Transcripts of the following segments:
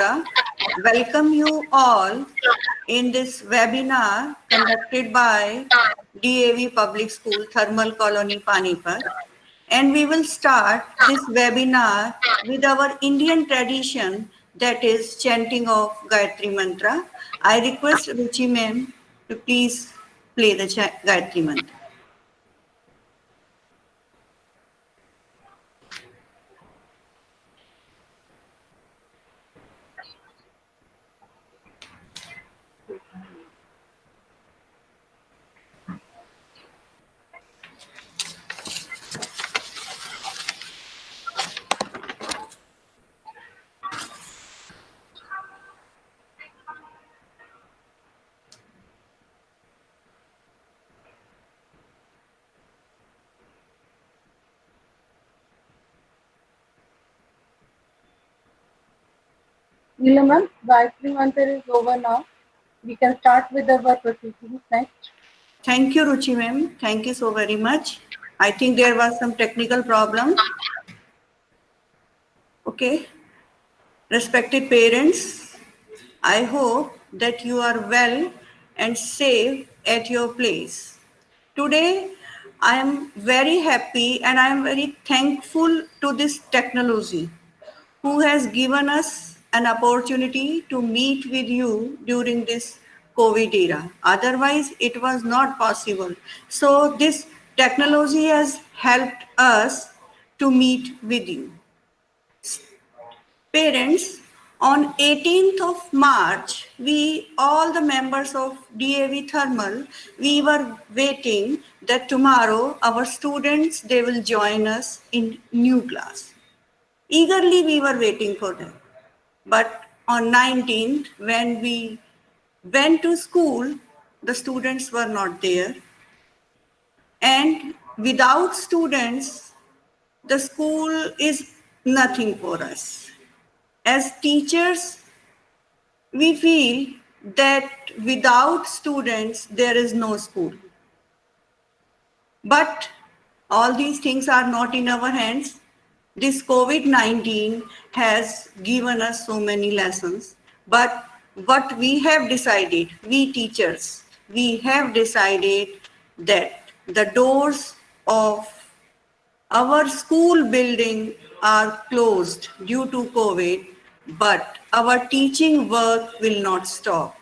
Priya welcome you all in this webinar conducted by DAV Public School, Thermal Colony, Panipat. And we will start this webinar with our Indian tradition, that is chanting of Gayatri Mantra. I request Ruchi ma'am to please play the Gayatri Mantra. Neela ma'am, Gayatri Mantra is over now. We can start with our proceedings next. Thank you, Ruchi ma'am. Thank you so very much. I think there was some technical problem. Okay. Respected parents, I hope that you are well and safe at your place. Today, I am very happy and I am very thankful to this technology who has given us an opportunity to meet with you during this COVID era. Otherwise, it was not possible. So this technology has helped us to meet with you. Parents, on 18th of March, we, all the members of DAV Thermal, we were waiting that tomorrow our students, they will join us in new class. Eagerly we were waiting for them. But on 19th, when we went to school, the students were not there. And without students, the school is nothing for us. As teachers, we feel that without students, there is no school. But all these things are not in our hands. This COVID-19 has given us so many lessons. But what we have decided, we teachers, we have decided that the doors of our school building are closed due to COVID, but our teaching work will not stop.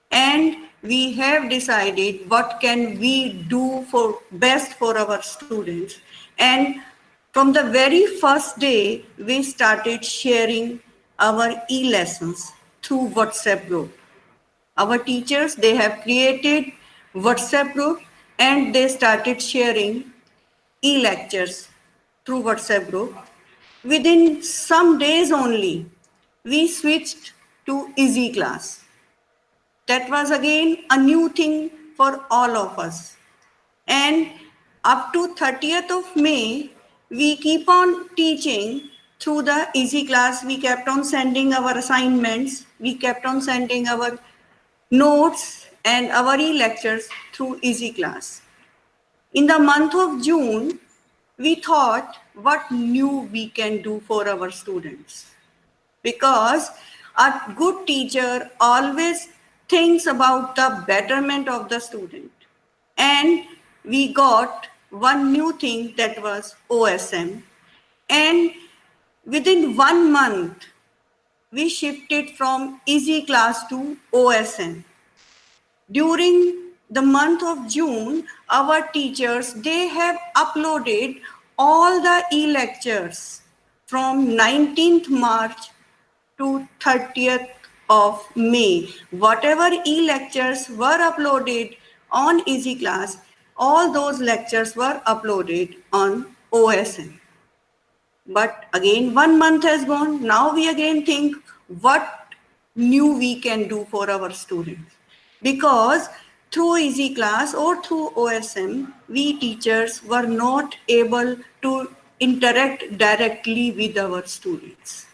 And we have decided what can we do for best for our students. And from the very first day, we started sharing our e-lessons through WhatsApp group. Our teachers, they have created WhatsApp group and they started sharing e-lectures through WhatsApp group. Within some days only, we switched to Easy Class. That was again a new thing for all of us. And up to 30th of May, we keep on teaching through the Easy Class. We kept on sending our assignments. We kept on sending our notes and our e-lectures through Easy Class. In the month of June, we thought what new we can do for our students. Because a good teacher always thinks about the betterment of the student. And we got one new thing, that was OSM. And within 1 month, we shifted from Easy Class to OSM. During the month of June, our teachers, they have uploaded all the e-lectures from 19th March to 30th of May. Whatever e-lectures were uploaded on Easy Class, all those lectures were uploaded on OSM. But again, 1 month has gone. Now we again think what new we can do for our students. Because through Easy Class or through OSM, we teachers were not able to interact directly with our students.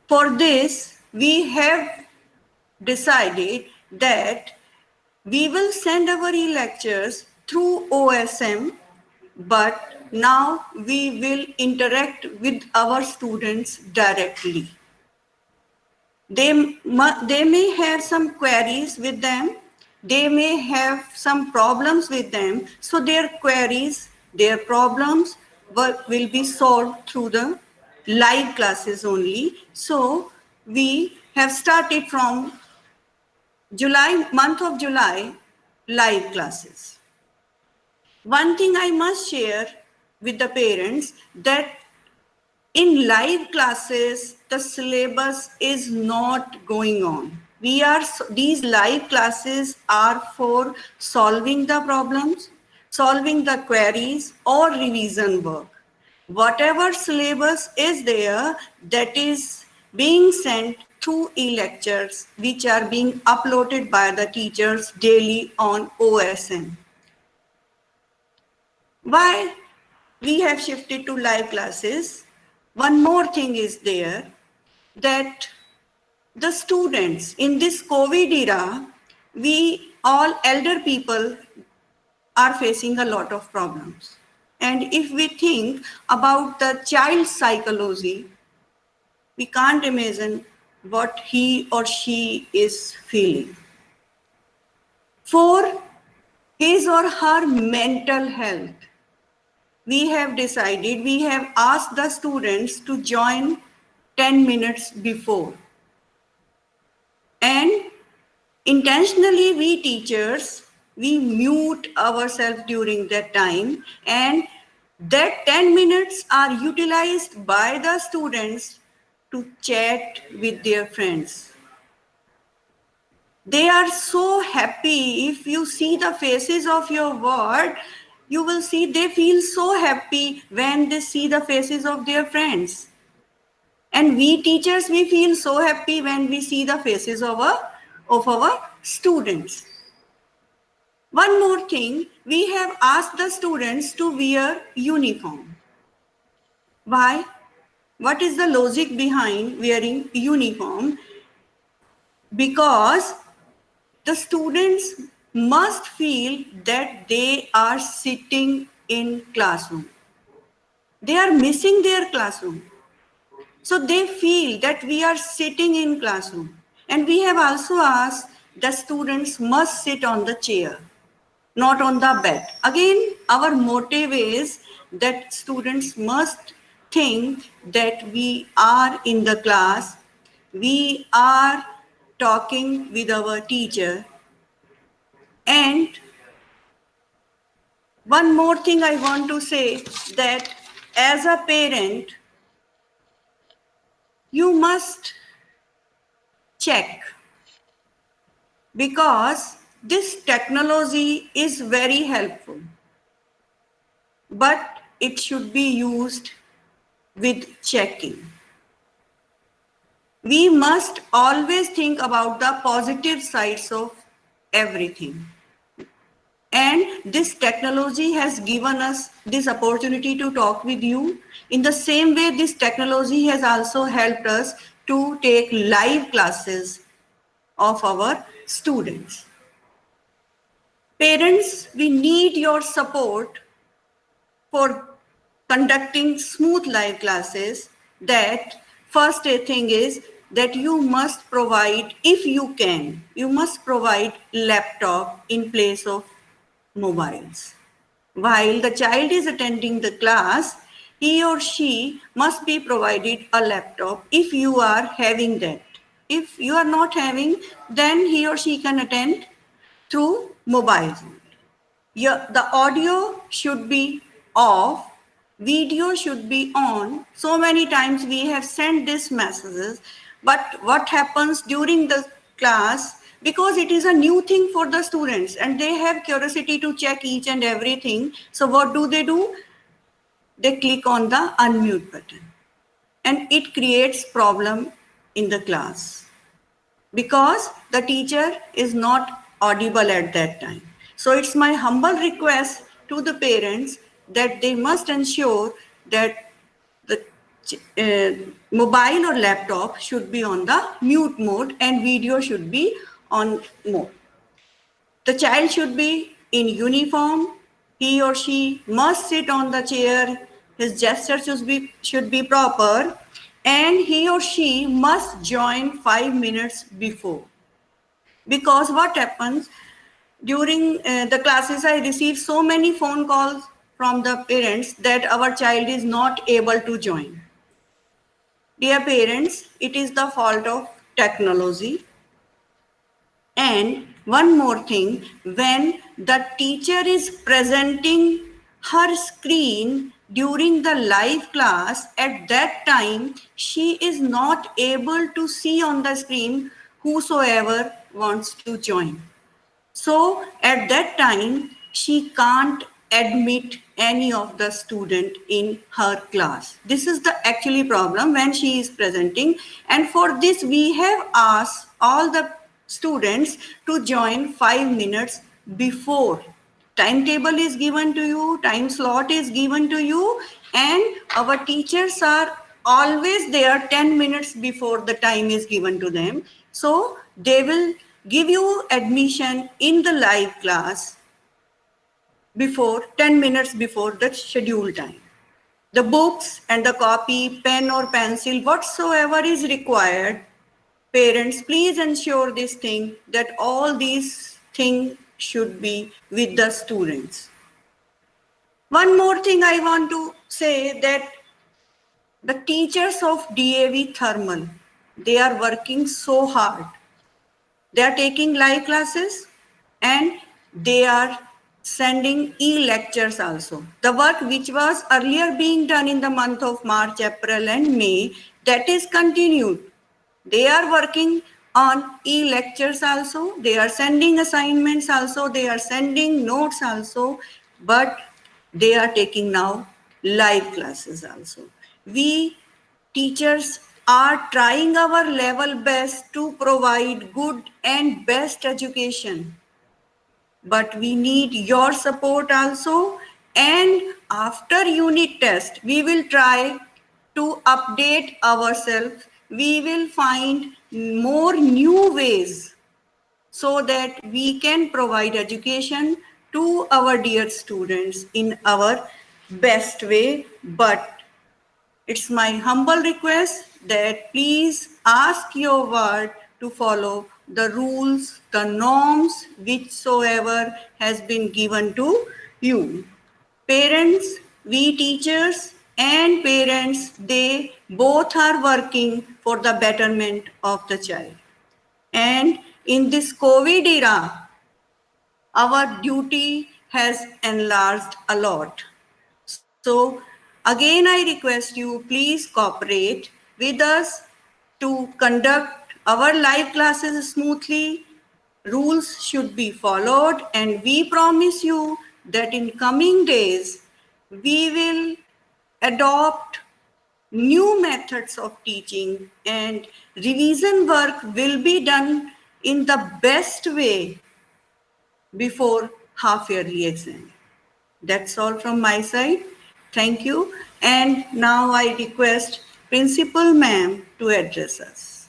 For this, we have decided that we will send our e-lectures through OSM, but now we will interact with our students directly. They may have some queries with them. They may have some problems with them. So their queries, their problems will be solved through the live classes only. So we have started from month of July, live classes. One thing I must share with the parents that in live classes, the syllabus is not going on. These live classes are for solving the problems, solving the queries or revision work. Whatever syllabus is there, that is being sent through e-lectures, which are being uploaded by the teachers daily on OSN. Why we have shifted to live classes? One more thing is there that the students in this COVID era, we all elder people are facing a lot of problems. And if we think about the child's psychology, we can't imagine what he or she is feeling. For his or her mental health, we have asked the students to join 10 minutes before. And intentionally, we teachers, we mute ourselves during that time, and that 10 minutes are utilized by the students to chat with their friends. They are so happy. If you see the faces of your ward, you will see they feel so happy when they see the faces of their friends. And we teachers, we feel so happy when we see the faces of our students. One more thing, we have asked the students to wear uniform. Why? What is the logic behind wearing uniform? Because the students must feel that they are sitting in classroom. They are missing their classroom. So they feel that we are sitting in classroom. And we have also asked the students must sit on the chair, not on the bed. Again, our motive is that students must think that we are in the class, we are talking with our teacher. And one more thing I want to say, that as a parent, you must check, because this technology is very helpful, but it should be used with checking. We must always think about the positive sides of everything. And this technology has given us this opportunity to talk with you. In the same way, this technology has also helped us to take live classes of our students. Parents, we need your support for conducting smooth live classes. That first thing is that you must provide, if you can, you must provide laptop in place of mobiles. While the child is attending the class, he or she must be provided a laptop if you are having that. If you are not having, then he or she can attend through mobile. The audio should be off, video should be on. So many times we have sent these messages, but what happens during the class, because it is a new thing for the students and they have curiosity to check each and everything. So what do? They click on the unmute button and it creates problem in the class because the teacher is not audible at that time. So it's my humble request to the parents that they must ensure that the mobile or laptop should be on the mute mode and video should be on mode. The child should be in uniform he or she must sit on the chair, his gesture should be proper, and he or she must join 5 minutes before. Because what happens during the classes, I receive so many phone calls from the parents that our child is not able to join. Dear parents, it is the fault of technology. And one more thing, when the teacher is presenting her screen during the live class, at that time, she is not able to see on the screen whosoever wants to join. So at that time, she can't admit any of the student in her class. This is the actually problem when she is presenting. And for this, we have asked all the students to join 5 minutes before. Timetable is given to you, time slot is given to you, and our teachers are always there 10 minutes before the time is given to them. So they will give you admission in the live class before 10 minutes before the scheduled time. The books and the copy, pen or pencil, whatsoever is required, parents, please ensure this thing that all these things should be with the students. One more thing I want to say that the teachers of DAV Thermal, they are working so hard. They are taking live classes and they are sending e-lectures also. The work which was earlier being done in the month of March, April and May, that is continued. They are working on e-lectures also. They are sending assignments also. They are sending notes also. But they are taking now live classes also. We teachers are trying our level best to provide good and best education. But we need your support also. And after unit test, we will try to update ourselves. We will find more new ways so that we can provide education to our dear students in our best way. But it's my humble request that please ask your ward to follow the rules, the norms, whichsoever has been given to you. Parents, we teachers and parents, they both are working for the betterment of the child. And in this COVID era, our duty has enlarged a lot. So again, I request you, please cooperate with us to conduct our live classes smoothly. Rules should be followed, and we promise you that in coming days, we will adopt new methods of teaching and revision work will be done in the best way before half yearly exam. That's all from my side. Thank you. And now I request Principal Ma'am to address us.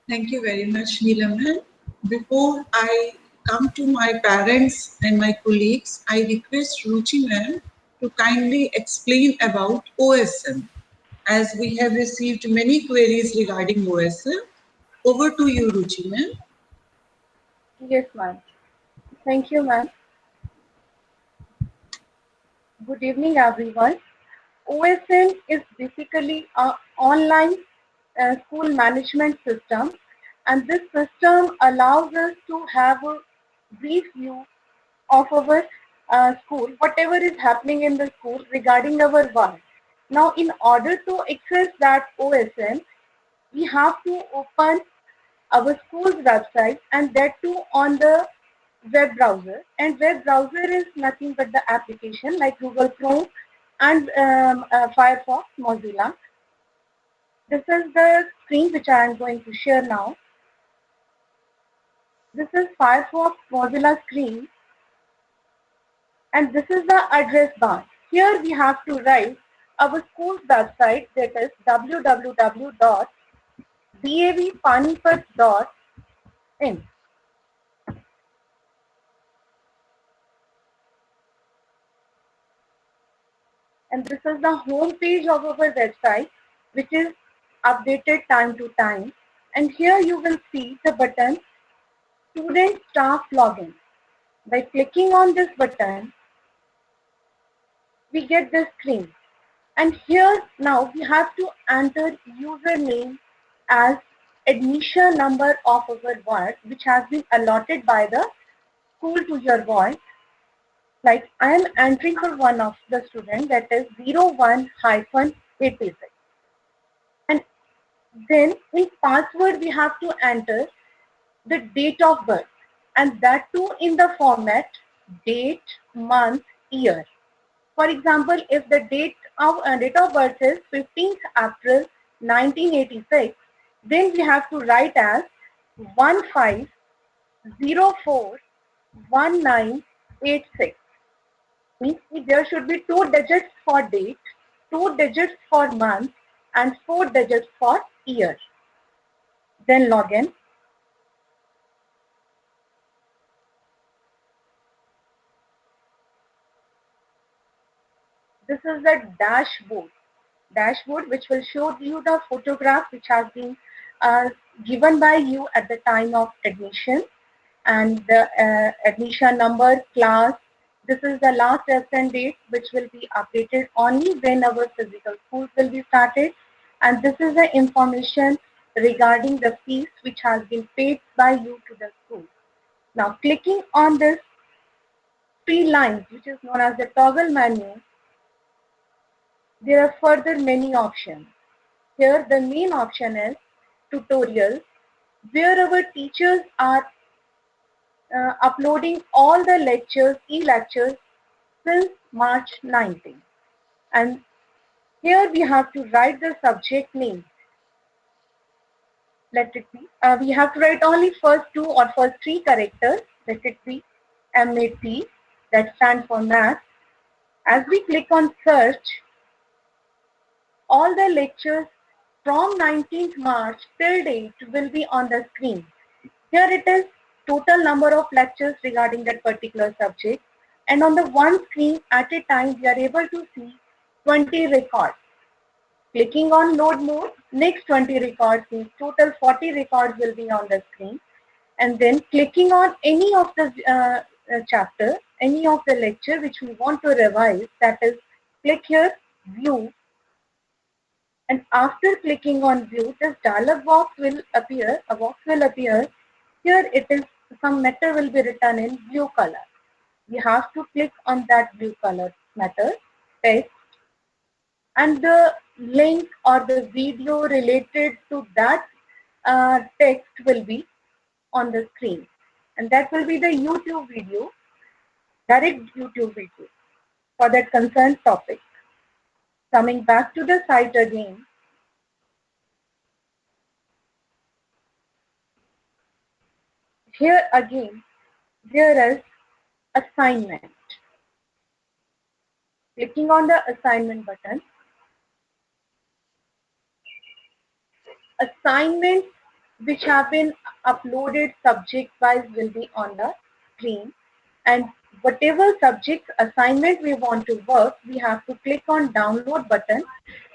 Thank you very much, Neelam. Before I come to my parents and my colleagues, I request Ruchi ma'am to kindly explain about OSM, as we have received many queries regarding OSM. Over to you, Ruchi ma'am. Yes, ma'am. Thank you, ma'am. Good evening, everyone. OSN is basically an online school management system, and this system allows us to have a brief view of our school, whatever is happening in the school regarding our work. Now, in order to access that OSN, we have to open our school's website, and that too on the web browser. And web browser is nothing but the application like Google Chrome and Firefox, Mozilla. This is the screen which I am going to share now. This is Firefox Mozilla screen, and this is the address bar. Here we have to write our school's website, that is www.davpanipat.in. And this is the home page of our website, which is updated time to time. And here you will see the button Student Staff Login. By clicking on this button, we get this screen. And here now we have to enter username as admission number of our ward, which has been allotted by the school to your ward. Like I am entering for one of the student, that is 01-86. And then in password we have to enter the date of birth, and that too in the format date, month, year. For example, if the date of birth is 15th April 1986, then we have to write as 15041986. Means there should be 2 digits for date, 2 digits for month, and 4 digits for year. Then login. This is the dashboard which will show you the photograph which has been given by you at the time of admission, and the admission number, class. This is the last absent date which will be updated only when our physical schools will be started, and this is the information regarding the fees which has been paid by you to the school. Now clicking on this 3 lines which is known as the toggle menu, there are further many options. Here the main option is tutorials, where our teachers are uploading all the lectures, e-lectures since March 19. And here we have to write the subject name. Let it be, we have to write only first 2 or first 3 characters. Let it be MAT, that stands for math. As we click on search, all the lectures from 19th March till date will be on the screen. Here it is total number of lectures regarding that particular subject, and on the one screen at a time we are able to see 20 records. Clicking on load more, next 20 records means total 40 records will be on the screen, and then clicking on any of the chapter, any of the lecture which we want to revise, that is click here view. And after clicking on view, this dialog box will appear, a box will appear. Here it is, some matter will be written in blue color. We have to click on that blue color matter, text, and the link or the video related to that text will be on the screen. And that will be the YouTube video, direct YouTube video for that concerned topic. Coming back to the site again, here again there is assignment. Clicking on the assignment button, assignments which have been uploaded subject wise will be on the screen, and whatever subject assignment we want to work, we have to click on download button,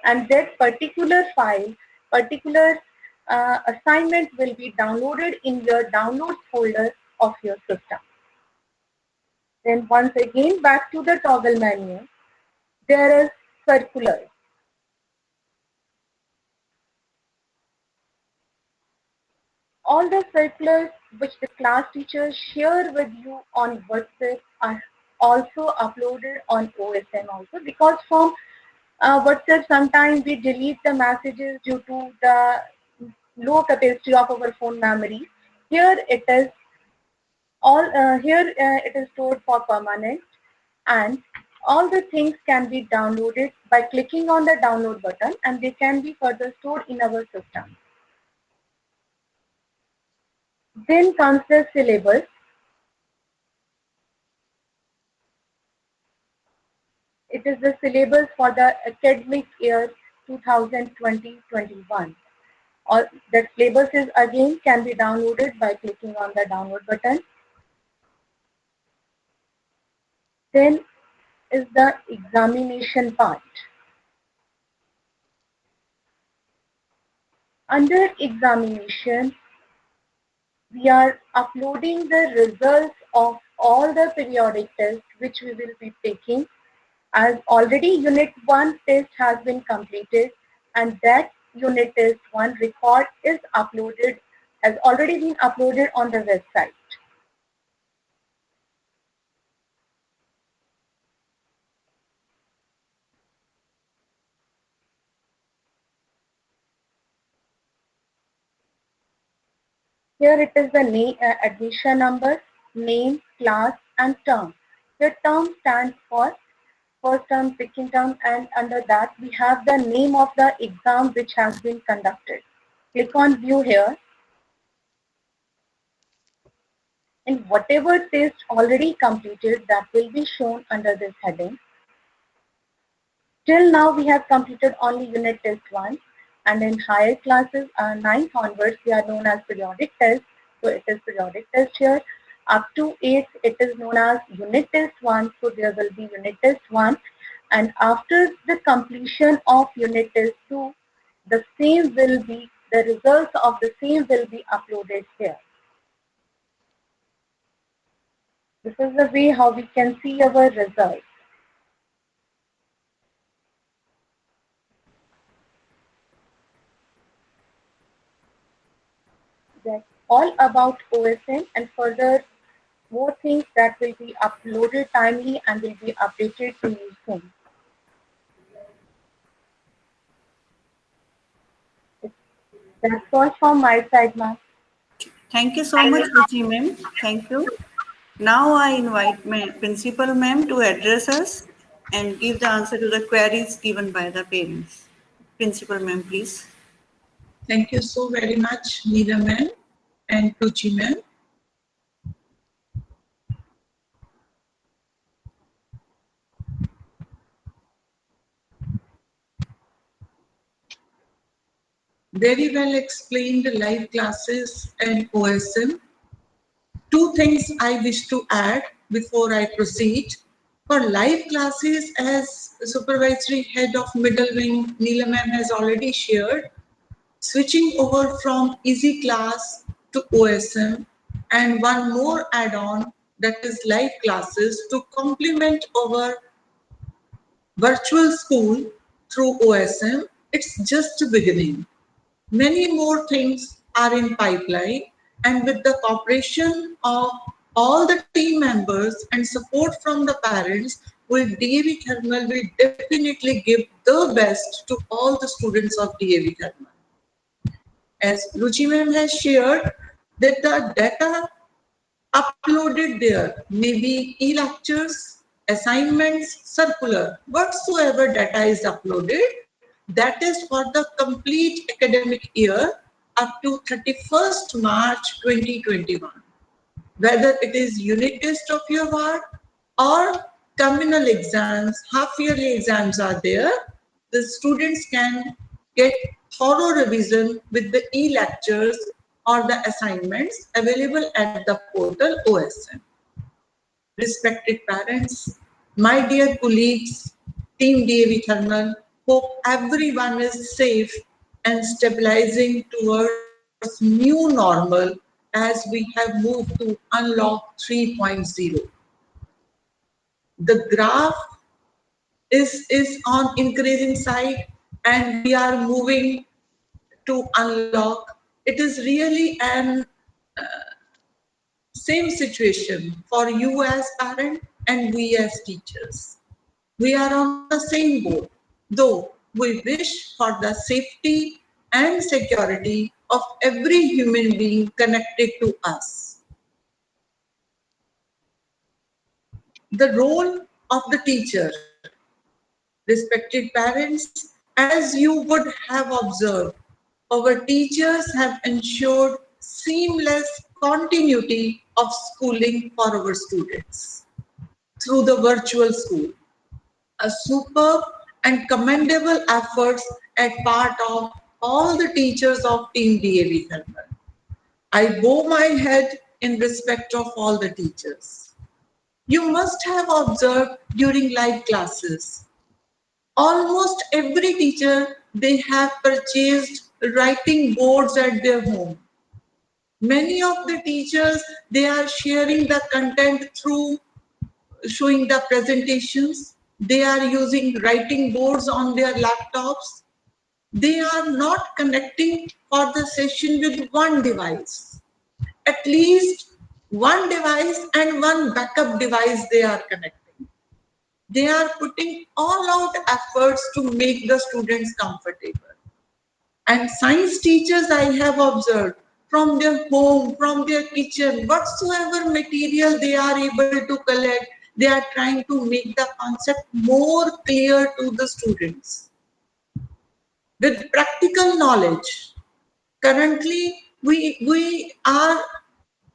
and that particular file, particular assignment will be downloaded in your downloads folder of your system. Then once again back to the toggle menu, there is circular. All the circulars which the class teachers share with you on WhatsApp are also uploaded on OSN also, because from WhatsApp sometimes we delete the messages due to the low capacity of our phone memory. Here it is all it is stored for permanent, and all the things can be downloaded by clicking on the download button, and they can be further stored in our system. Then comes the syllabus. It is the syllabus for the academic year 2020-21. All that syllabus is again can be downloaded by clicking on the download button. Then is the examination part. Under examination, we are uploading the results of all the periodic tests which we will be taking, as already unit 1 test has been completed, and that unit test 1 record is uploaded, has already been uploaded on the website. Here it is the name, admission number, name, class, and term. The term stands for first term, second term, and under that we have the name of the exam which has been conducted. Click on view here. And whatever test already completed, that will be shown under this heading. Till now we have completed only unit test 1, and in higher classes, 9th onwards, they are known as periodic tests. So it is periodic test here. Up to 8th, it is known as unit test 1. So there will be unit test 1. And after the completion of unit test 2, the results of the same will be uploaded here. This is the way how we can see our results. That's all about OSN, and further more things that will be uploaded timely and will be updated to you soon. That's all from my side, ma'am. Thank you so much, Ruchi ma'am. Thank you. Now I invite Principal ma'am to address us and give the answer to the queries given by the parents. Principal ma'am, please. Thank you so very much, Neela ma'am and Ruchi ma'am. Very well explained live classes and OSM. Two things I wish to add before I proceed. For live classes, as Supervisory Head of Middle Wing, Neela ma'am has already shared, switching over from easy class to OSM, and one more add-on, that is live classes, to complement our virtual school through OSM. It's just a beginning. Many more things are in pipeline, and with the cooperation of all the team members and support from the parents, DAV Thermal will definitely give the best to all the students of DAV Thermal. As Ruchi ma'am has shared, that the data uploaded there may be e-lectures, assignments, circular, whatsoever data is uploaded, that is for the complete academic year up to 31st March 2021. Whether it is unit test of your ward or terminal exams, half-yearly exams are there, the students can get thorough revision with the e-lectures or the assignments available at the portal OSM. Respected parents, my dear colleagues, Team DAV Thermal, hope everyone is safe and stabilizing towards new normal as we have moved to Unlock 3.0. The graph is on increasing side and we are moving to unlock. It is really an same situation for you as parent and we as teachers. We are on the same boat, though we wish for the safety and security of every human being connected to us. The role of the teacher, respected parents, as you would have observed, our teachers have ensured seamless continuity of schooling for our students through the virtual school. A superb and commendable efforts at part of all the teachers of Team DAV Thermal. I bow my head in respect of all the teachers. You must have observed during live classes. Almost every teacher, they have purchased writing boards at their home. Many of the teachers, they are sharing the content through showing the presentations. They are using writing boards on their laptops. They are not connecting for the session with one device. At least one device and one backup device they are connecting. They are putting all out efforts to make the students comfortable. And science teachers I have observed from their home, from their kitchen, whatsoever material they are able to collect, they are trying to make the concept more clear to the students. With practical knowledge, currently we are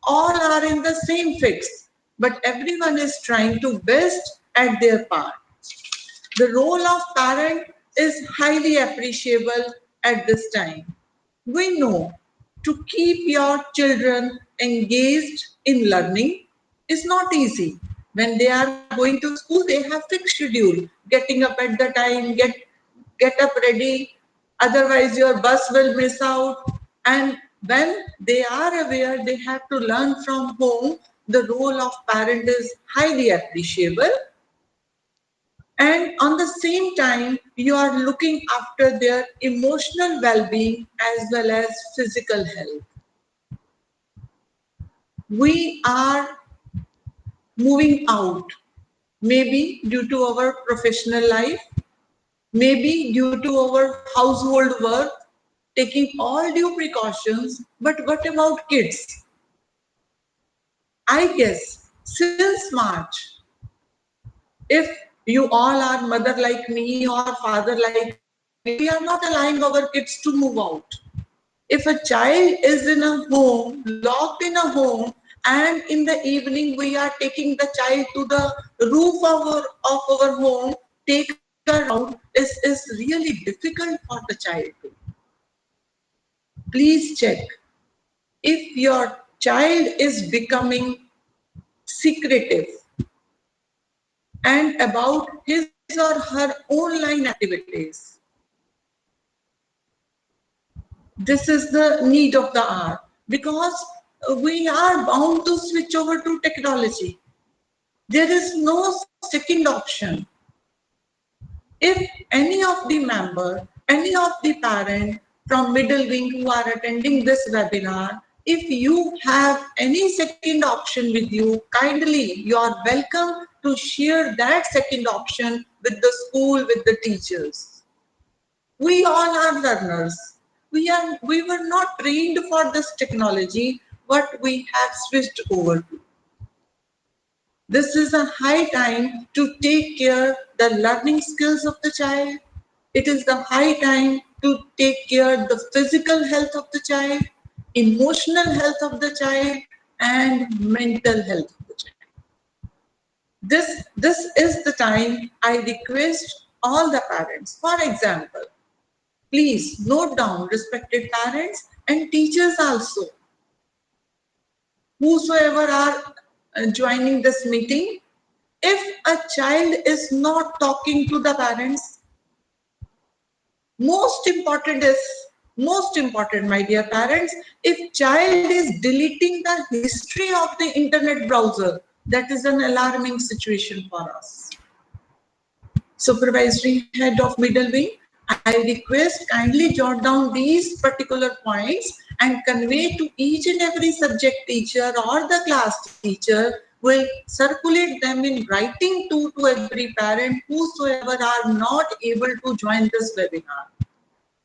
all are in the same fix, but everyone is trying to best at their part. The role of parent is highly appreciable at this time. We know to keep your children engaged in learning is not easy. When they are going to school, they have fixed schedule, getting up at the time, get up ready, otherwise your bus will miss out. And when they are aware they have to learn from home, the role of parent is highly appreciable, and on the same time you are looking after their emotional well-being as well as physical health. We are moving out, maybe due to our professional life, maybe due to our household work, taking all due precautions. But what about kids? I guess since March, if you all are mother like me or father like me, we are not allowing our kids to move out. If a child is in a home, locked in a home, and in the evening we are taking the child to the roof of our home, take her around, is really difficult for the child to. Please check if your child is becoming secretive and about his or her online activities. This is the need of the hour, because we are bound to switch over to technology. There is no second option. If any of the member, any of the parent from middle wing who are attending this webinar, if you have any second option with you, kindly you are welcome to share that second option with the school, with the teachers. We all are learners. We were not trained for this technology, but we have switched over to. This is a high time to take care the learning skills of the child. It is the high time to take care the physical health of the child, emotional health of the child, and mental health of the child. This is the time I request all the parents. For example, please note down, respected parents and teachers also, whosoever are joining this meeting, if a child is not talking to the parents, most important, my dear parents, if child is deleting the history of the internet browser, that is an alarming situation for us. Supervisory head of middle wing, I request kindly jot down these particular points and convey to each and every subject teacher or the class teacher, will circulate them in writing to every parent whosoever are not able to join this webinar.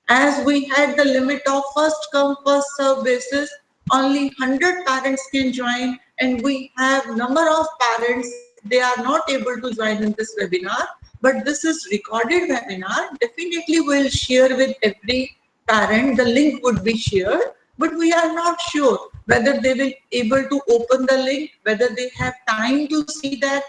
As we had the limit of first come first serve basis, only 100 parents can join, and we have number of parents, they are not able to join in this webinar, but this is recorded webinar. Definitely we'll share with every parent, the link would be shared, but we are not sure whether they will able to open the link, whether they have time to see that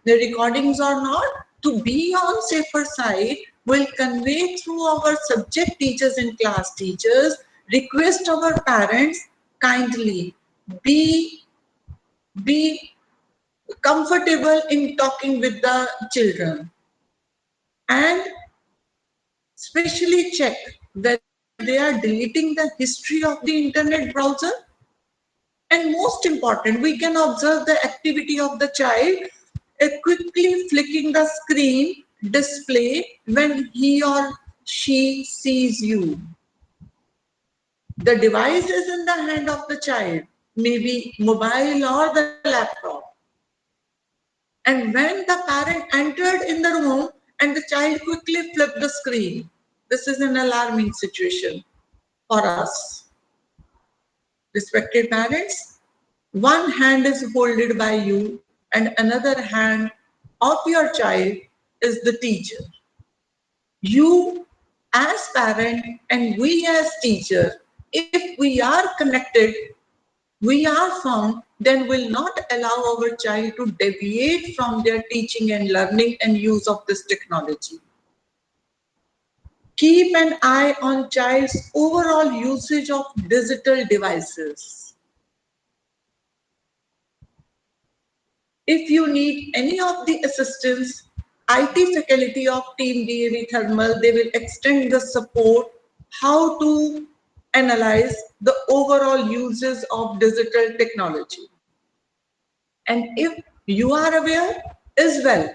the recordings or not. To be on safer side, will convey through our subject teachers and class teachers, request our parents kindly be comfortable in talking with the children, and especially check whether they are deleting the history of the internet browser. And most important, we can observe the activity of the child quickly flicking the screen display when he or she sees you. The device is in the hand of the child, maybe mobile or the laptop. And when the parent entered in the room and the child quickly flipped the screen, this is an alarming situation for us. Respected parents, one hand is holded by you and another hand of your child is the teacher. You as parent and we as teacher, if we are connected, we are firm, then will not allow our child to deviate from their teaching and learning and use of this technology. Keep an eye on child's overall usage of digital devices. If you need any of the assistance, IT faculty of Team DAV Thermal, they will extend the support how to analyze the overall uses of digital technology. And if you are aware as well,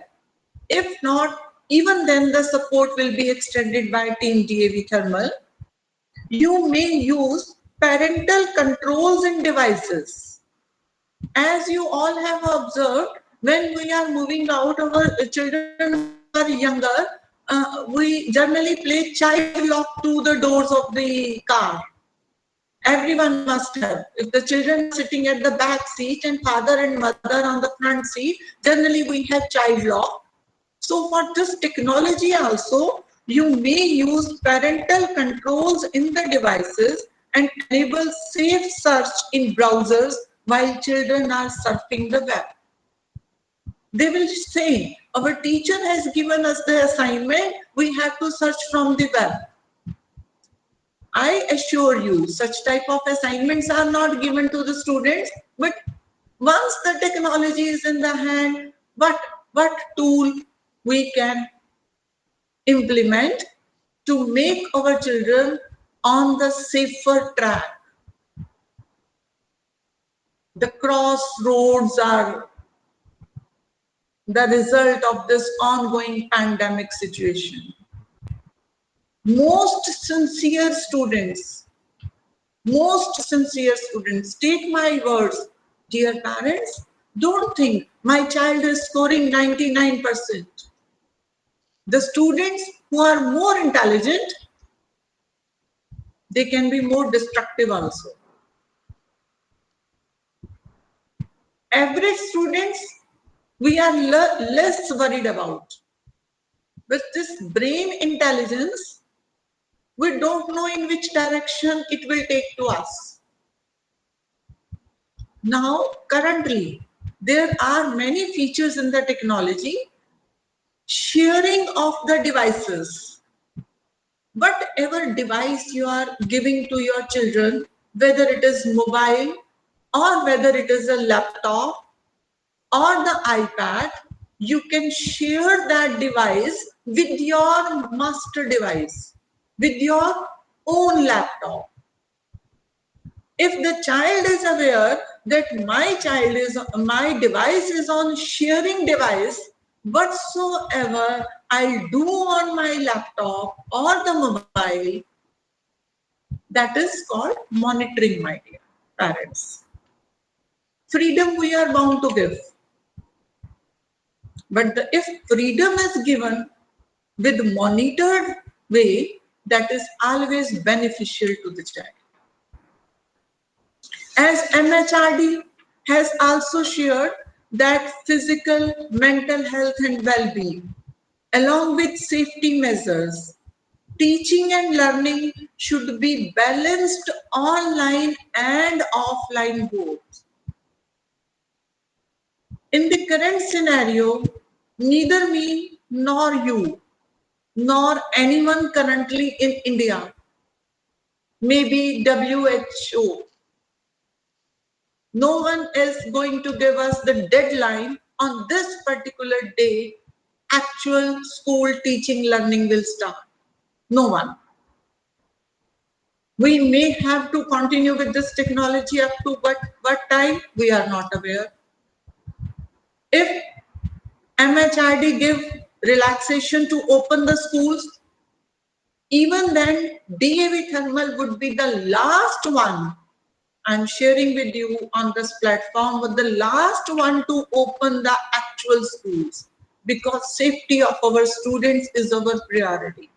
if not, even then the support will be extended by Team DAV Thermal. You may use parental controls in devices. As you all have observed, when we are moving out, our children are younger, we generally play child lock to the doors of the car. Everyone must have. If the children are sitting at the back seat and father and mother on the front seat, generally we have child lock. So for this technology also, you may use parental controls in the devices and enable safe search in browsers while children are surfing the web. They will say, our teacher has given us the assignment, we have to search from the web. I assure you, such type of assignments are not given to the students, but once the technology is in the hand, what tool we can implement to make our children on the safer track. The crossroads are the result of this ongoing pandemic situation. Most sincere students, take my words, dear parents, don't think my child is scoring 99%. The students who are more intelligent, they can be more destructive also. Average students, we are less worried about. But this brain intelligence, we don't know in which direction it will take to us. Now, currently, there are many features in the technology. Sharing of the devices. Whatever device you are giving to your children, whether it is mobile or whether it is a laptop or the iPad, you can share that device with your master device, with your own laptop. If the child is aware that my device is on sharing device, whatsoever I do on my laptop or the mobile, that is called monitoring, my dear parents. Freedom we are bound to give. But if freedom is given with monitored way, that is always beneficial to the child. As MHRD has also shared that physical, mental health and well-being, along with safety measures, teaching and learning should be balanced online and offline both. In the current scenario, neither me nor you, nor anyone currently in India, maybe WHO, no one is going to give us the deadline on this particular day actual school teaching learning will start? No one. We may have to continue with this technology up to what time? We are not aware. If MHRD give relaxation to open the schools, even then DAV Thermal would be the last one. I'm sharing with you on this platform, but the last one to open the actual schools, because safety of our students is our priority.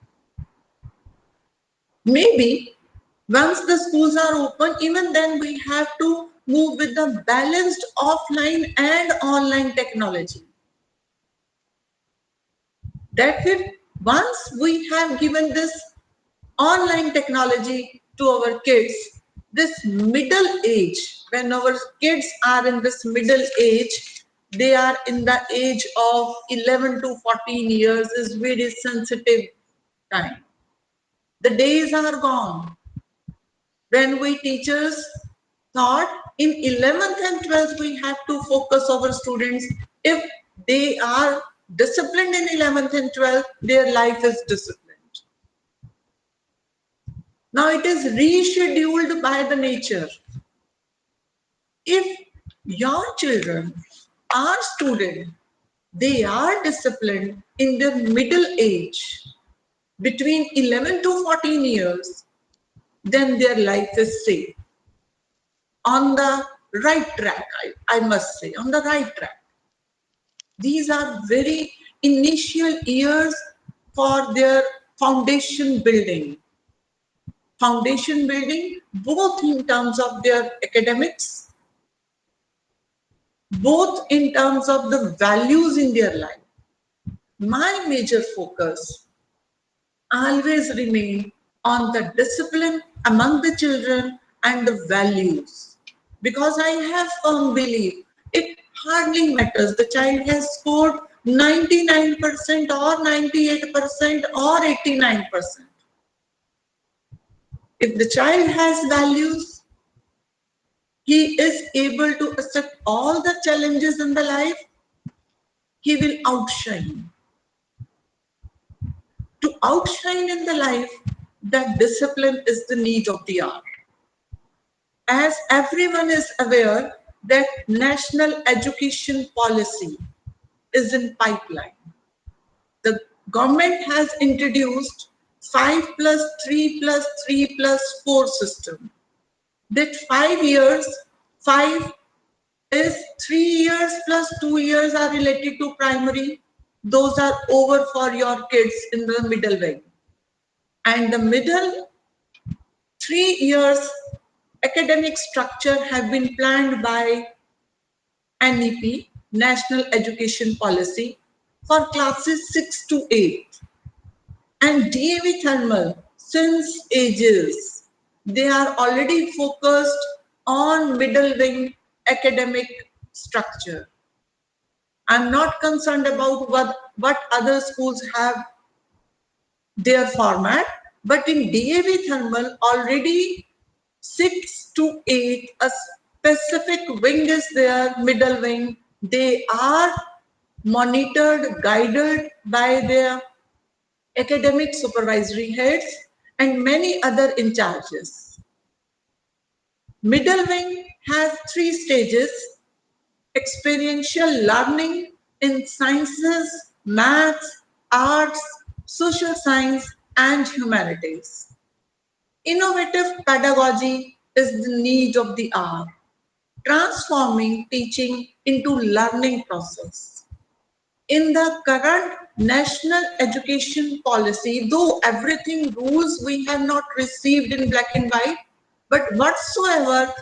Maybe once the schools are open, even then we have to move with the balanced offline and online technology. That is, once we have given this online technology to our kids, this middle age, when our kids are in this middle age, they are in the age of 11 to 14 years, is very sensitive time. The days are gone when we teachers thought in 11th and 12th we have to focus our students. If they are disciplined in 11th and 12th, their life is disciplined. Now it is rescheduled by the nature. If your children are students, they are disciplined in their middle age, between 11 to 14 years, then their life is safe. On the right track, I must say, on the right track. These are very initial years for their foundation building. Foundation building, both in terms of their academics, both in terms of the values in their life. My major focus always remain on the discipline among the children and the values. Because I have firm belief, it hardly matters the child has scored 99% or 98% or 89%. If the child has values, he is able to accept all the challenges in the life, he will outshine. To outshine in the life, that discipline is the need of the hour. As everyone is aware that national education policy is in pipeline. The government has introduced 5+3+3+4 system. That 5 years, 5 is 3 years plus 2 years are related to primary. Those are over for your kids in the middle way. And the middle 3 years academic structure have been planned by NEP, National Education Policy, for classes 6 to 8. And DAV Thermal, since ages, they are already focused on middle wing academic structure. I'm not concerned about what other schools have their format, but in DAV Thermal already 6 to 8, a specific wing is there, middle wing. They are monitored, guided by their academic supervisory heads and many other in charges. Middle wing has 3 stages: experiential learning in sciences, maths, arts, social science, and humanities. Innovative pedagogy is the need of the hour, transforming teaching into learning process. In the current national education policy, though everything rules we have not received in black and white, but whatsoever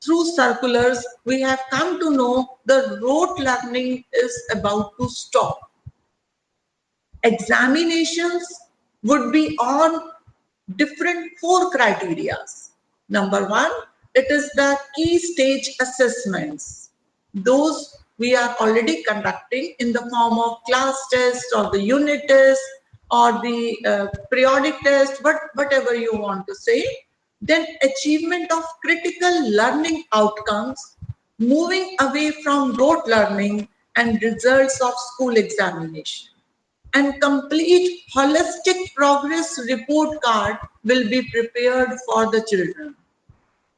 through circulars we have come to know the rote learning is about to stop. Examinations would be on different 4 criteria. Number 1, it is the key stage assessments. Those we are already conducting in the form of class test or the unit test or the periodic test, whatever you want to say. Then achievement of critical learning outcomes, moving away from rote learning and results of school examination. And complete holistic progress report card will be prepared for the children.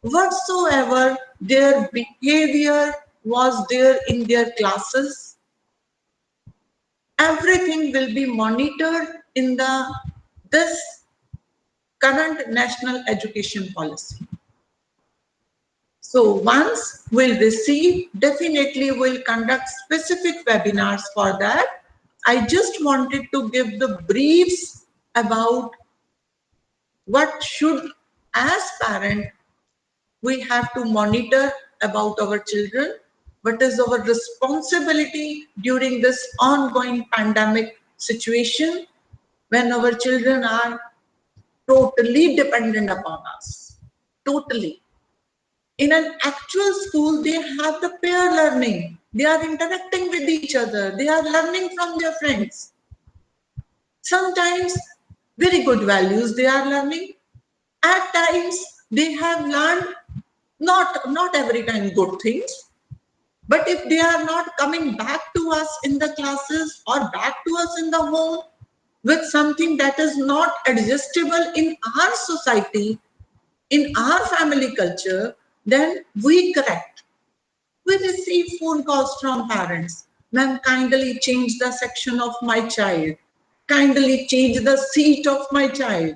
Whatsoever their behavior was there in their classes, everything will be monitored in this current national education policy. So once we'll receive, definitely we'll conduct specific webinars for that. I just wanted to give the briefs about what should, as parent, we have to monitor about our children, what is our responsibility during this ongoing pandemic situation when our children are totally dependent upon us, totally. In an actual school, they have the peer learning. They are interacting with each other. They are learning from their friends. Sometimes very good values they are learning. At times they have learned not every time good things. But if they are not coming back to us in the classes or back to us in the home with something that is not adjustable in our society, in our family culture, then we correct. We receive phone calls from parents. Ma'am, kindly change the section of my child. Kindly change the seat of my child.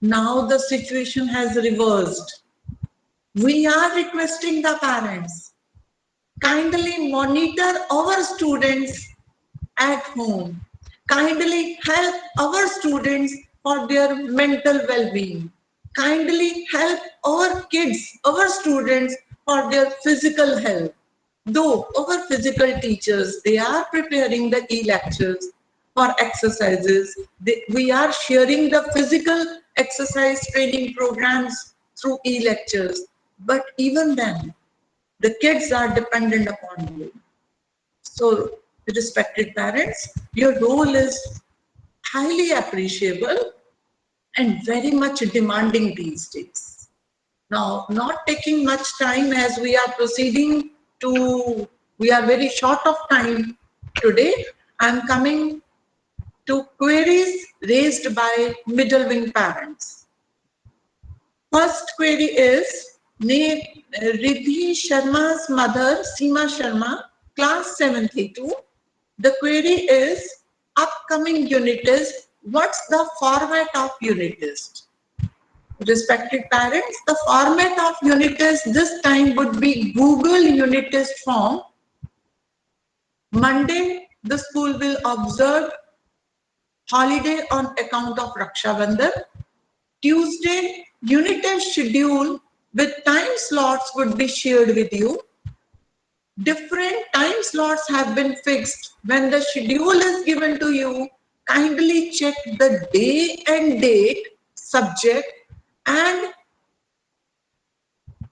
Now the situation has reversed. We are requesting the parents, kindly monitor our students at home. Kindly help our students for their mental well-being. Kindly help our kids, our students for their physical health. Though our physical teachers, they are preparing the e-lectures for exercises. We are sharing the physical exercise training programs through e-lectures. But even then, the kids are dependent upon you. So, respected parents, your role is highly appreciable and very much demanding these days. Now, not taking much time as we are proceeding to, we are very short of time today. I'm coming to queries raised by middle wing parents. First query is Riddhi Sharma's mother, Seema Sharma, class 7th-2. The query is upcoming unit test. What's the format of unit test? Respected parents, the format of unit test this time would be Google unit test form. Monday, the school will observe holiday on account of Raksha Bandhan. Tuesday, unit test schedule with time slots would be shared with you. Different time slots have been fixed. When the schedule is given to you, kindly check the day and date, subject, and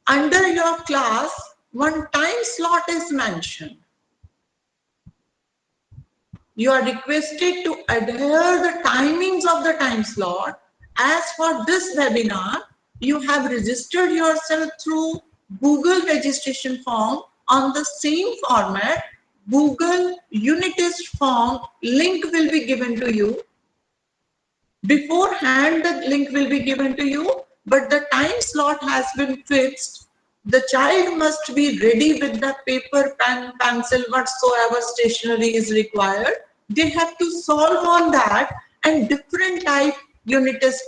under your class, one time slot is mentioned. You are requested to adhere the timings of the time slot. As for this webinar, you have registered yourself through Google registration form on the same format. Google unit test form link will be given to you. Beforehand, the link will be given to you, but the time slot has been fixed. The child must be ready with the paper, pen, pencil, whatsoever stationery is required. They have to solve on that, and different type unit test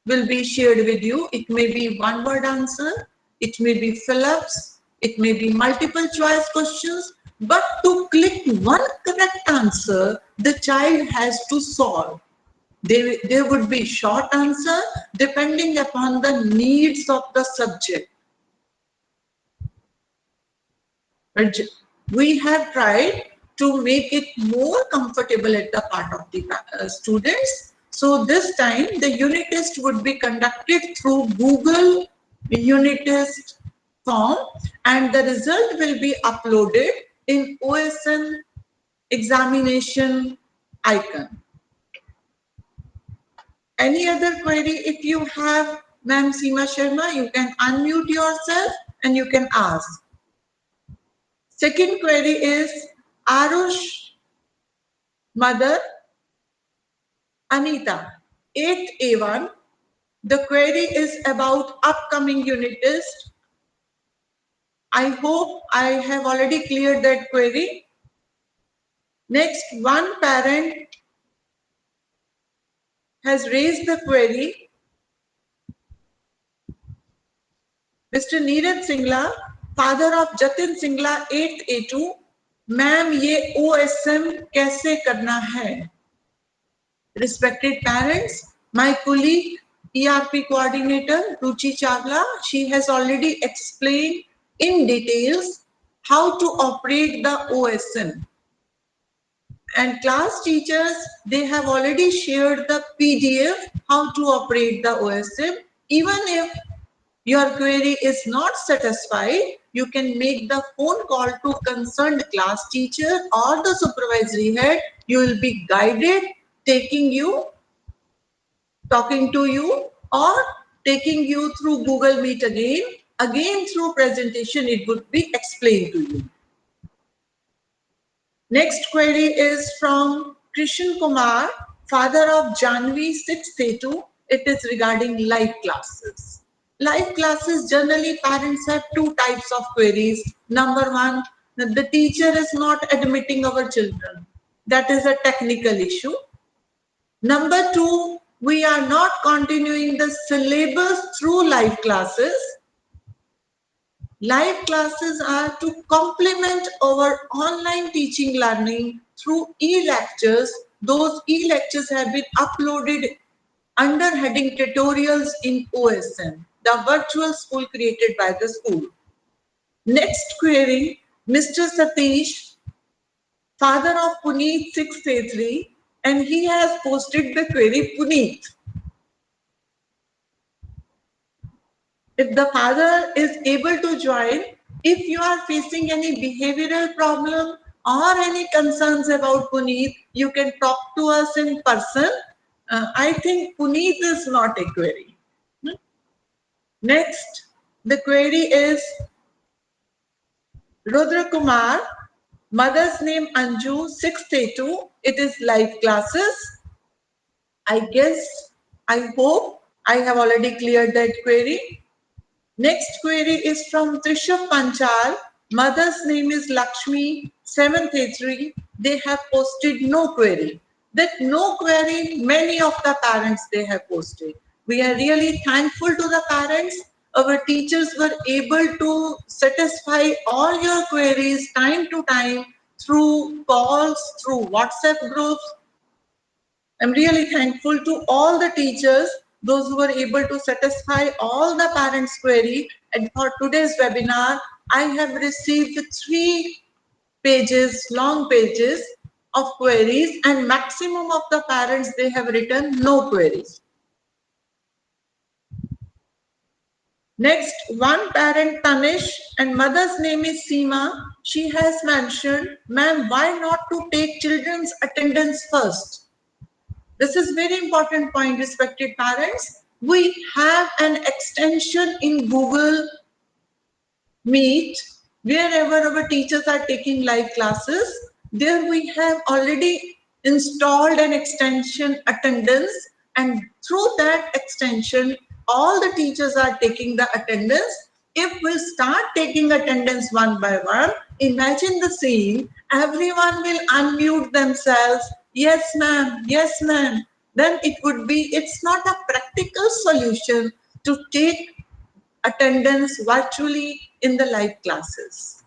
will be shared with you. It may be one word answer, it may be fill-ups, it may be multiple choice questions, but to click one correct answer, the child has to solve. There would be short answer depending upon the needs of the subject. But we have tried to make it more comfortable at the part of the students. So this time the unit test would be conducted through Google unit test form, and the result will be uploaded in OSN examination icon. Any other query if you have, Ma'am Seema Sharma, you can unmute yourself and you can ask. Second query is Arush Mother Anita, 8th A1. The query is about upcoming unit test. I hope I have already cleared that query. Next, one parent has raised the query. Mr. Neeraj Singla, father of Jatin Singla, 8th A2. Ma'am ये OSM कैसे करना है? Respected parents, my colleague ERP coordinator Ruchi Chawla, she has already explained in details how to operate the OSM. And class teachers, they have already shared the PDF how to operate the OSM. Even if your query is not satisfied, you can make the phone call to concerned class teacher or the supervisory head. You will be guided, talking to you, or taking you through Google Meet again. Again through presentation, it would be explained to you. Next query is from Krishan Kumar, father of Janvi, 6th A2. It is regarding live classes. Live classes, generally parents have two types of queries. Number one, the teacher is not admitting our children. That is a technical issue. Number two, we are not continuing the syllabus through live classes. Live classes are to complement our online teaching learning through e-lectures. Those e-lectures have been uploaded under heading tutorials in OSM, the virtual school created by the school. Next query, Mr. Satish, father of Puneet 6A3, and he has posted the query Puneet. If the father is able to join, if you are facing any behavioral problem or any concerns about Puneet, you can talk to us in person. I think Puneet is not a query. Next, the query is Rudra Kumar, mother's name Anju, 6th A2. It is live classes. I hope I have already cleared that query. Next query is from Trisha Panchal. Mother's name is Lakshmi, 7th A3. They have posted no query. That no query, many of the parents they have posted. We are really thankful to the parents. Our teachers were able to satisfy all your queries time to time through calls, through WhatsApp groups. I'm really thankful to all the teachers, those who were able to satisfy all the parents' query. And for today's webinar, I have received 3 pages, long pages of queries, and maximum of the parents, they have written no queries. Next, one parent, Tanish, and mother's name is Seema. She has mentioned, ma'am, why not to take children's attendance first? This is very important point, respected parents. We have an extension in Google Meet, wherever our teachers are taking live classes. There we have already installed an extension attendance, and through that extension, all the teachers are taking the attendance. If we start taking attendance one by one, imagine the scene, everyone will unmute themselves. Yes, ma'am. Yes, ma'am. Then it would be, it's not a practical solution to take attendance virtually in the live classes.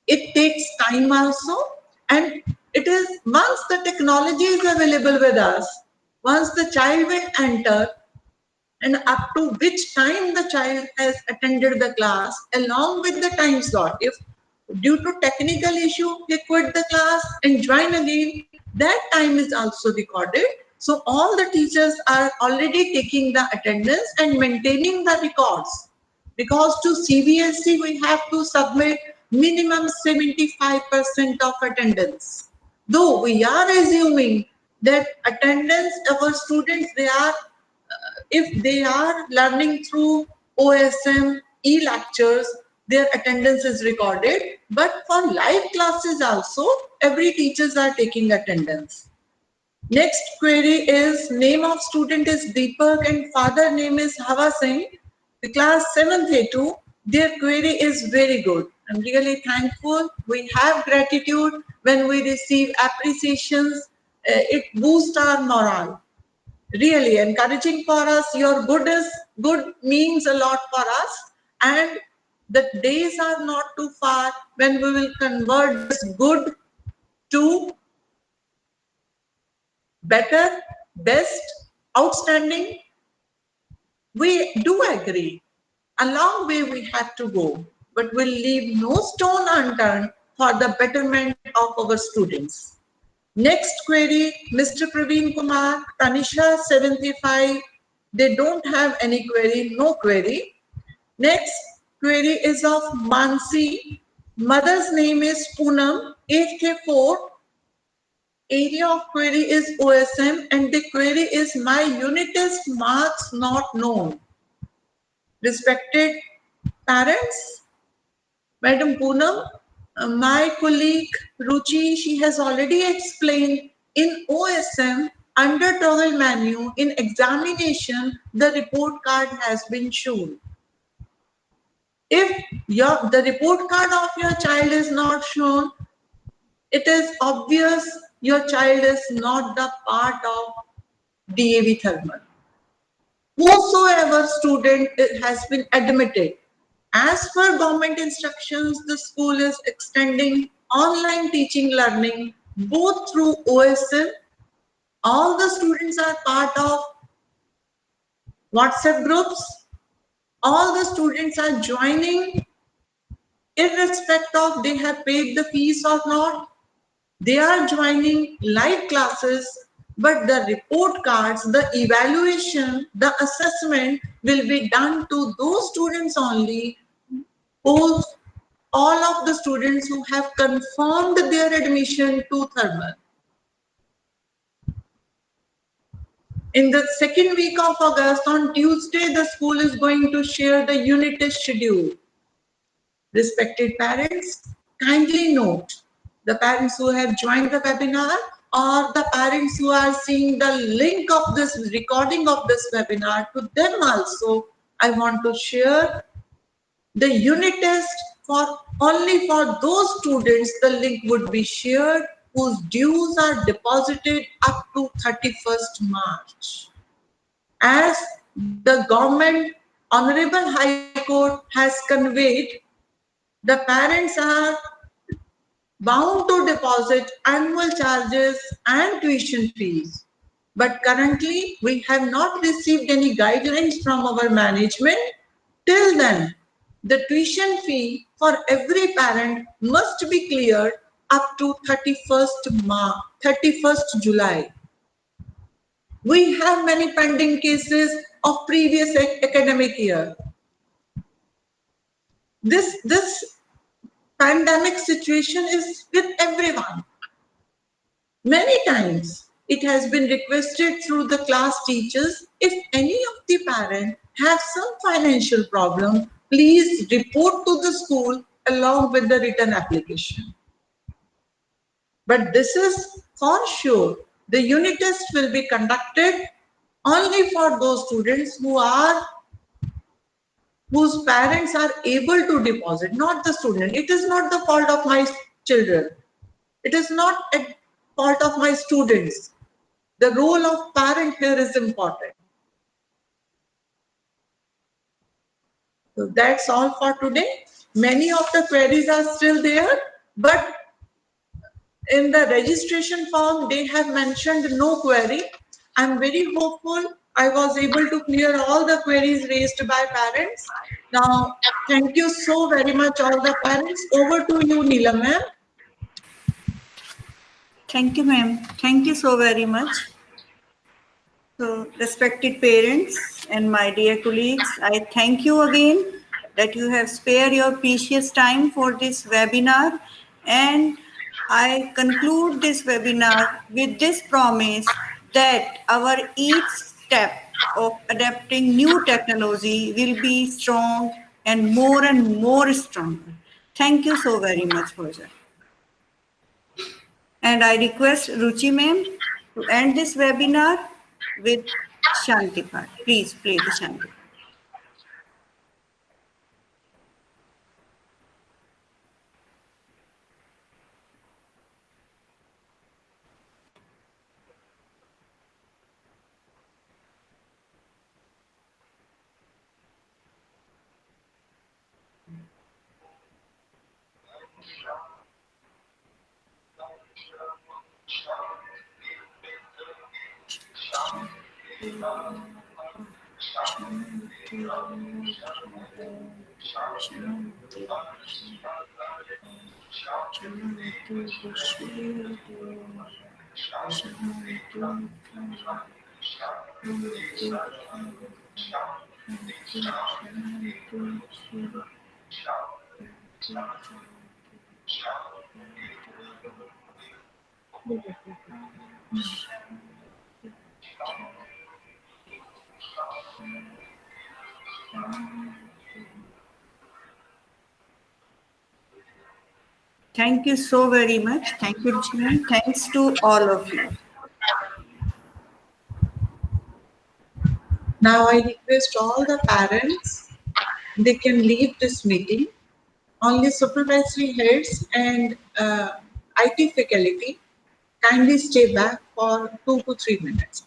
It takes time also, and it is once the technology is available with us, once the child will enter, and up to which time the child has attended the class along with the time slot. If due to technical issue he quit the class and join again, that time is also recorded. So all the teachers are already taking the attendance and maintaining the records, because to CBSE we have to submit minimum 75% of attendance. Though we are assuming that attendance, our students, they are if they are learning through OSM, e-lectures, their attendance is recorded, but for live classes also, every teachers are taking attendance. Next query is name of student is Deepak and father name is Hava Singh. The class 7th A2, their query is very good. I'm really thankful. We have gratitude when we receive appreciations. It boosts our morale. Really encouraging for us. Your good means a lot for us. And the days are not too far when we will convert this good to better, best, outstanding. We do agree. A long way we have to go, but we'll leave no stone unturned for the betterment of our students. Next query, Mr. Praveen Kumar, Tanisha 75. They don't have any query, no query. Next query is of Mansi. Mother's name is Poonam, 8K4. Area of query is OSM and the query is my unit test marks not known. Respected parents, Madam Poonam, my colleague Ruchi, she has already explained in OSM under toggle menu in examination, the report card has been shown. If the report card of your child is not shown, it is obvious your child is not the part of DAV Thermal. Whosoever student has been admitted, as per government instructions, the school is extending online teaching learning both through OSM. All the students are part of WhatsApp groups. All the students are joining irrespective of they have paid the fees or not. They are joining live classes, but the report cards, the evaluation, the assessment will be done to those students only who, all of the students who have confirmed their admission to Thermal. In the second week of August, on Tuesday, the school is going to share the unit test schedule. Respected parents, kindly note, the parents who have joined the webinar or the parents who are seeing the link of this recording of this webinar, to them also I want to share the unit test for only for those students. The link would be shared whose dues are deposited up to 31st March. As the government Honorable High Court has conveyed, the parents are bound to deposit annual charges and tuition fees. But currently, we have not received any guidelines from our management. Till then, the tuition fee for every parent must be cleared up to 31st July. We have many pending cases of previous academic year. This pandemic situation is with everyone. Many times it has been requested through the class teachers, if any of the parents have some financial problem, please report to the school along with the written application. But this is for sure. The unit test will be conducted only for those students whose parents are able to deposit, not the student. It is not the fault of my children. It is not a fault of my students. The role of parent here is important. So that's all for today. Many of the queries are still there, but in the registration form, they have mentioned no query. I'm very hopeful I was able to clear all the queries raised by parents. Now, thank you so very much, all the parents. Over to you, Neelam ma'am. Thank you, ma'am. Thank you so very much. So, respected parents and my dear colleagues, I thank you again that you have spared your precious time for this webinar, and I conclude this webinar with this promise that our each step of adapting new technology will be strong and more stronger. Thank you so very much, Hoja. And I request Ruchi ma'am to end this webinar with Shanti Path. Please play the Shanti Path. Thank you so very much. Thank you, Ruchi ma'am. Thanks to all of you. Now I request all the parents, they can leave this meeting. Only supervisory heads and IT faculty kindly stay back for 2 to 3 minutes.